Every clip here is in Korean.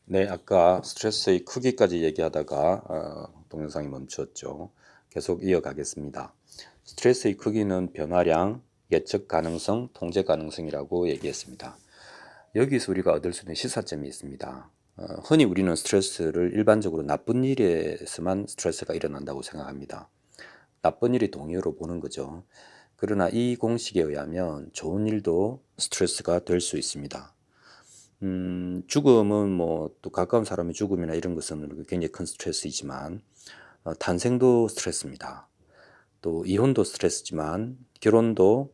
네, 아까 스트레스의 크기까지 얘기하다가 동영상이 멈추었죠. 계속 이어가겠습니다. 스트레스의 크기는 변화량, 예측 가능성, 통제 가능성이라고 얘기했습니다. 여기서 우리가 얻을 수 있는 시사점이 있습니다. 흔히 우리는 스트레스를 일반적으로 나쁜 일에서만 스트레스가 일어난다고 생각합니다. 나쁜 일이 동의어로 보는 거죠. 그러나 이 공식에 의하면 좋은 일도 스트레스가 될 수 있습니다. 죽음은 뭐 또 가까운 사람의 죽음이나 이런 것은 굉장히 큰 스트레스이지만 탄생도 스트레스입니다. 또 이혼도 스트레스지만 결혼도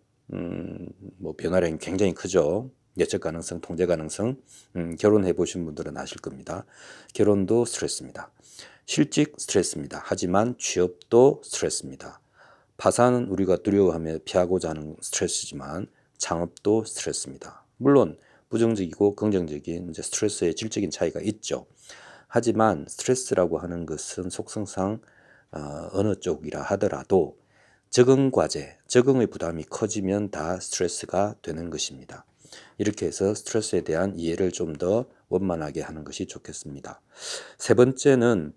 뭐 변화량이 굉장히 크죠. 예측 가능성, 통제 가능성. 결혼해 보신 분들은 아실 겁니다. 결혼도 스트레스입니다. 실직 스트레스입니다. 하지만 취업도 스트레스입니다. 파산은 우리가 두려워하며 피하고자 하는 스트레스지만 창업도 스트레스입니다. 물론 부정적이고 긍정적인 이제 스트레스의 질적인 차이가 있죠. 하지만 스트레스라고 하는 것은 속성상 어느 쪽이라 하더라도 적응 과제, 적응의 부담이 커지면 다 스트레스가 되는 것입니다. 이렇게 해서 스트레스에 대한 이해를 좀 더 원만하게 하는 것이 좋겠습니다. 세 번째는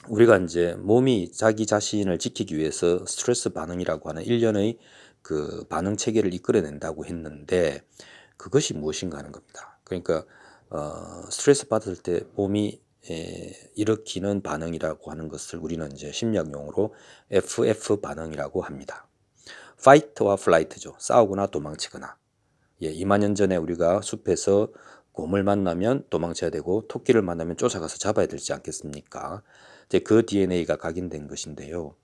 우리가 이제 몸이 자기 자신을 지키기 위해서 스트레스 반응이라고 하는 일련의 그 반응 체계를 이끌어낸다고 했는데 그것이 무엇인가 하는 겁니다. 그러니까 스트레스 받을 때 몸이 일으키는 반응이라고 하는 것을 우리는 이제 심리학 용어로 FF 반응이라고 합니다. Fight와 Flight죠. 싸우거나 도망치거나. 예, 2만 년 전에 우리가 숲에서 곰을 만나면 도망쳐야 되고 토끼를 만나면 쫓아가서 잡아야 되지 않겠습니까? 이제 그 DNA가 각인된 것인데요.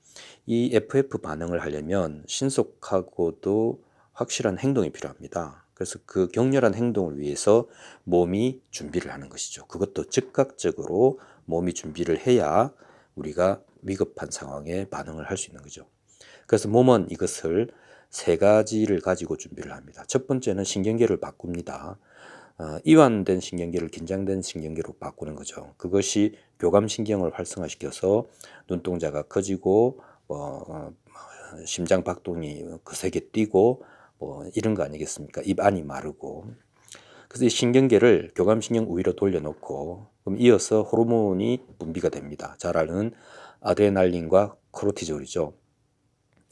이 FF 반응을 하려면 신속하고도 확실한 행동이 필요합니다. 그래서 그 격렬한 행동을 위해서 몸이 준비를 하는 것이죠. 그것도 즉각적으로 몸이 준비를 해야 우리가 위급한 상황에 반응을 할 수 있는 거죠. 그래서 몸은 이것을 세 가지를 가지고 준비를 합니다. 첫 번째는 신경계를 바꿉니다. 이완된 신경계를 긴장된 신경계로 바꾸는 거죠. 그것이 교감신경을 활성화시켜서 눈동자가 커지고 심장 박동이 거세게 뛰고 이런 거 아니겠습니까? 입 안이 마르고. 그래서 이 신경계를 교감신경 우위로 돌려놓고 그럼 이어서 호르몬이 분비가 됩니다. 잘 아는 아드레날린과 코르티졸이죠.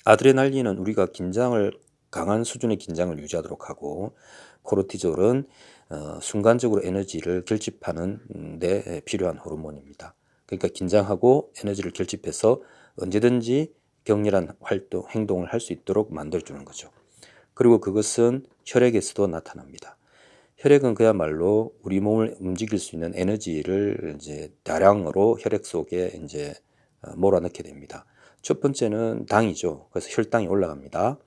아드레날린은 우리가 긴장을 강한 수준의 긴장을 유지하도록 하고 코르티졸은 순간적으로 에너지를 결집하는 데 필요한 호르몬입니다. 그러니까 긴장하고 에너지를 결집해서 언제든지 격렬한 활동, 행동을 할 수 있도록 만들어주는 거죠. 그리고 그것은 혈액에서도 나타납니다. 혈액은 그야말로 우리 몸을 움직일 수 있는 에너지를 이제 다량으로 혈액 속에 이제 몰아넣게 됩니다. 첫 번째는 당이죠. 그래서 혈당이 올라갑니다.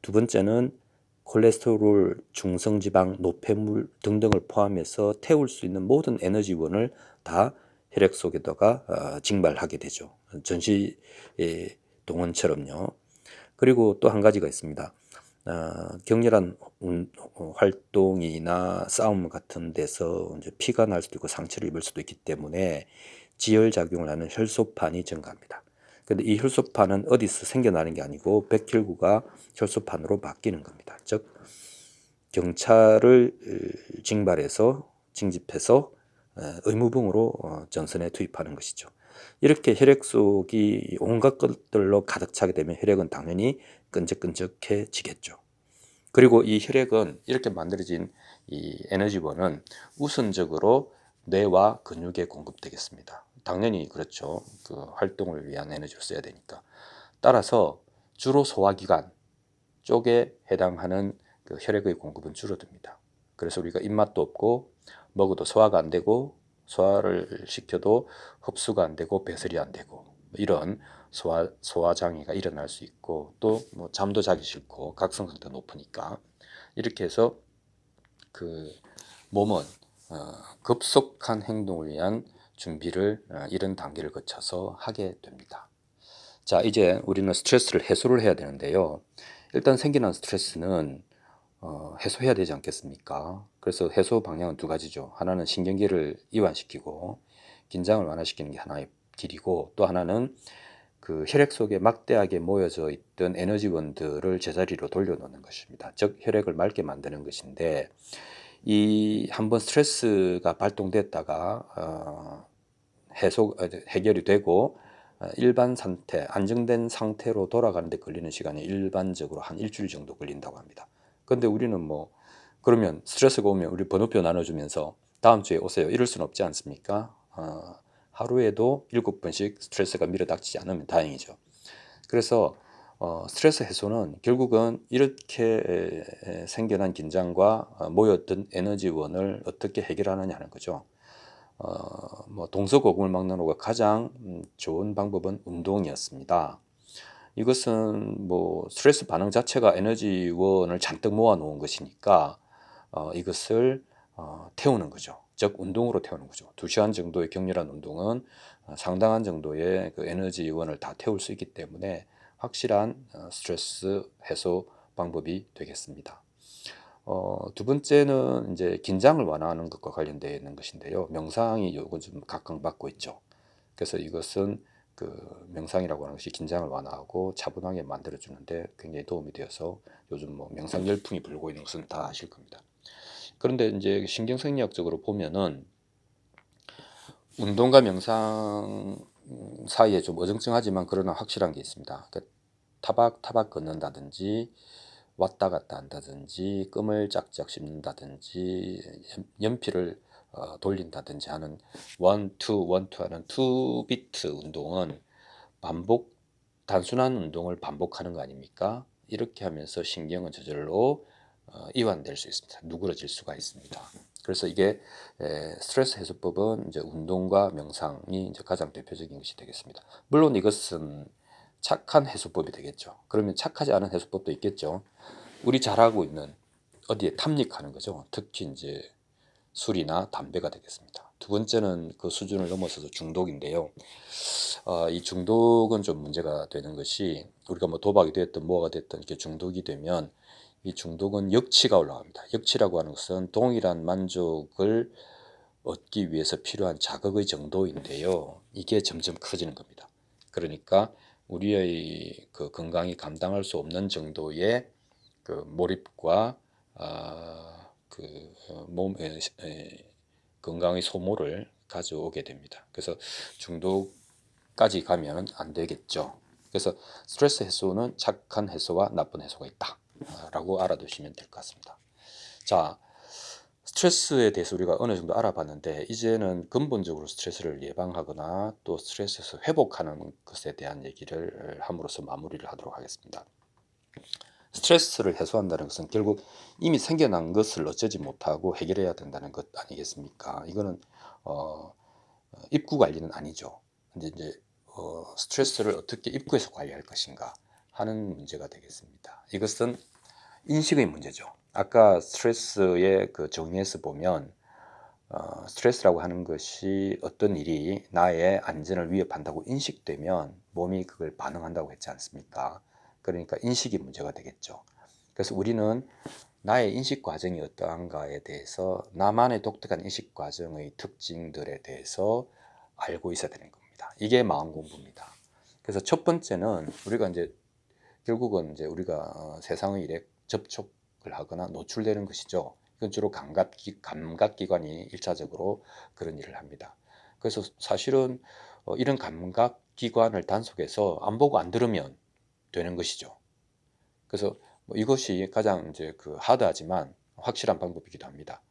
두 번째는 콜레스테롤, 중성지방, 노폐물 등등을 포함해서 태울 수 있는 모든 에너지원을 다 혈액 속에다가 징발하게 되죠. 전시 동원처럼요. 그리고 또 한 가지가 있습니다. 격렬한 활동이나 싸움 같은 데서 이제 피가 날 수도 있고 상처를 입을 수도 있기 때문에 지혈작용을 하는 혈소판이 증가합니다. 근데 이 혈소판은 어디서 생겨나는 게 아니고 백혈구가 혈소판으로 바뀌는 겁니다. 즉 경찰을 징발해서 징집해서 의무붕으로 전선에 투입하는 것이죠. 이렇게 혈액 속이 온갖 것들로 가득 차게 되면 혈액은 당연히 끈적끈적해지겠죠. 그리고 이 혈액은 이렇게 만들어진 이 에너지원은 우선적으로 뇌와 근육에 공급되겠습니다. 당연히 그렇죠. 그 활동을 위한 에너지를 써야 되니까. 따라서 주로 소화기관 쪽에 해당하는 그 혈액의 공급은 줄어듭니다. 그래서 우리가 입맛도 없고 먹어도 소화가 안 되고 소화를 시켜도 흡수가 안 되고 배설이 안 되고 이런 소화 장애가 일어날 수 있고 또 뭐 잠도 자기 싫고 각성성도 높으니까 이렇게 해서 그 몸은 급속한 행동을 위한 준비를 이런 단계를 거쳐서 하게 됩니다. 자, 이제 우리는 스트레스를 해소를 해야 되는데요. 일단 생겨난 스트레스는 해소해야 되지 않겠습니까? 그래서 해소 방향은 두 가지죠. 하나는 신경계를 이완시키고 긴장을 완화시키는 게 하나의 길이고 또 하나는 그 혈액 속에 막대하게 모여져 있던 에너지원들을 제자리로 돌려놓는 것입니다. 즉 혈액을 맑게 만드는 것인데 이 한번 스트레스가 발동됐다가 해결이 되고 일반 상태, 안정된 상태로 돌아가는 데 걸리는 시간이 일반적으로 한 일주일 정도 걸린다고 합니다. 근데 우리는 뭐 그러면 스트레스가 오면 우리 번호표 나눠주면서 다음 주에 오세요 이럴 수는 없지 않습니까? 하루에도 7번씩 스트레스가 밀어닥치지 않으면 다행이죠. 그래서 스트레스 해소는 결국은 이렇게 생겨난 긴장과 모였던 에너지원을 어떻게 해결하느냐는 거죠. 뭐 동서고금을 막는 것가 가장 좋은 방법은 운동이었습니다. 이것은 뭐 스트레스 반응 자체가 에너지원을 잔뜩 모아 놓은 것이니까 이것을 태우는 거죠. 즉 운동으로 태우는 거죠. 2시간 정도의 격렬한 운동은 상당한 정도의 그 에너지원을 다 태울 수 있기 때문에 확실한 스트레스 해소 방법이 되겠습니다. 두 번째는 이제 긴장을 완화하는 것과 관련되어 있는 것인데요. 명상이 요즘 좀 각광받고 있죠. 그래서 이것은 그 명상이라고 하는 것이 긴장을 완화하고 차분하게 만들어 주는데 굉장히 도움이 되어서 요즘 뭐 명상 열풍이 불고 있는 것은 다 아실 겁니다. 그런데 이제 신경생리학적으로 보면은 운동과 명상 사이에 좀 어정쩡하지만 그러나 확실한 게 있습니다. 그러니까 타박타박 걷는다든지 왔다 갔다 한다든지 끔을 짝짝 씹는다든지 연필을 돌린다든지 하는 원투 하는 투비트 운동은 단순한 운동을 반복하는 거 아닙니까? 이렇게 하면서 신경은 저절로 이완될 수 있습니다. 누그러질 수가 있습니다. 그래서 이게 스트레스 해소법은 이제 운동과 명상이 이제 가장 대표적인 것이 되겠습니다. 물론 이것은 착한 해소법이 되겠죠. 그러면 착하지 않은 해소법도 있겠죠. 우리 잘 알고 있는 어디에 탐닉하는 거죠. 특히 이제 술이나 담배가 되겠습니다. 두 번째는 그 수준을 넘어서서 중독인데요. 이 중독은 좀 문제가 되는 것이 우리가 뭐 도박이 됐든 뭐가 됐든 이렇게 중독이 되면 이 중독은 역치가 올라갑니다. 역치라고 하는 것은 동일한 만족을 얻기 위해서 필요한 자극의 정도인데요. 이게 점점 커지는 겁니다. 그러니까 우리의 그 건강이 감당할 수 없는 정도의 그 몰입과 그 몸의 건강의 소모를 가져오게 됩니다. 그래서 중독까지 가면 안 되겠죠. 그래서 스트레스 해소는 착한 해소와 나쁜 해소가 있다라고 알아두시면 될 것 같습니다. 자, 스트레스에 대해서 우리가 어느 정도 알아봤는데 이제는 근본적으로 스트레스를 예방하거나 또 스트레스에서 회복하는 것에 대한 얘기를 함으로써 마무리를 하도록 하겠습니다. 스트레스를 해소한다는 것은 결국 이미 생겨난 것을 어쩌지 못하고 해결해야 된다는 것 아니겠습니까? 이거는 입구 관리는 아니죠. 근데 이제 스트레스를 어떻게 입구에서 관리할 것인가 하는 문제가 되겠습니다. 이것은 인식의 문제죠. 아까 스트레스의 그 정의에서 보면 스트레스라고 하는 것이 어떤 일이 나의 안전을 위협한다고 인식되면 몸이 그걸 반응한다고 했지 않습니까? 그러니까 인식이 문제가 되겠죠. 그래서 우리는 나의 인식 과정이 어떠한가에 대해서 나만의 독특한 인식 과정의 특징들에 대해서 알고 있어야 되는 겁니다. 이게 마음 공부입니다. 그래서 첫 번째는 우리가 이제 결국은 이제 우리가 세상의 일에 접촉을 하거나 노출되는 것이죠. 이건 주로 감각기관이 1차적으로 그런 일을 합니다. 그래서 사실은 이런 감각기관을 단속해서 안 보고 안 들으면 되는 것이죠. 그래서 뭐 이것이 가장 이제 그 하드하지만 확실한 방법이기도 합니다.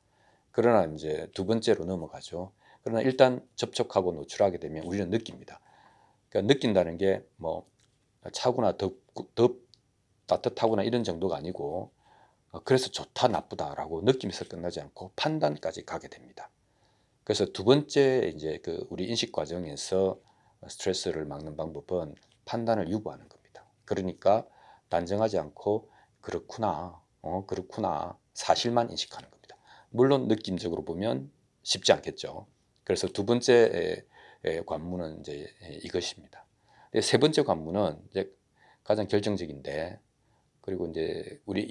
그러나 이제 두 번째로 넘어가죠. 그러나 일단 접촉하고 노출하게 되면 우리는 느낍니다. 그러니까 느낀다는 게 뭐 차구나 따뜻하거나 이런 정도가 아니고 그래서 좋다 나쁘다라고 느낌에서 끝나지 않고 판단까지 가게 됩니다. 그래서 두 번째 이제 그 우리 인식 과정에서 스트레스를 막는 방법은 판단을 유보하는 겁니다. 그러니까 단정하지 않고 그렇구나 사실만 인식하는 겁니다. 물론 느낌적으로 보면 쉽지 않겠죠. 그래서 두 번째 관문은 이제 이것입니다. 세 번째 관문은 이제 가장 결정적인데 그리고 이제 우리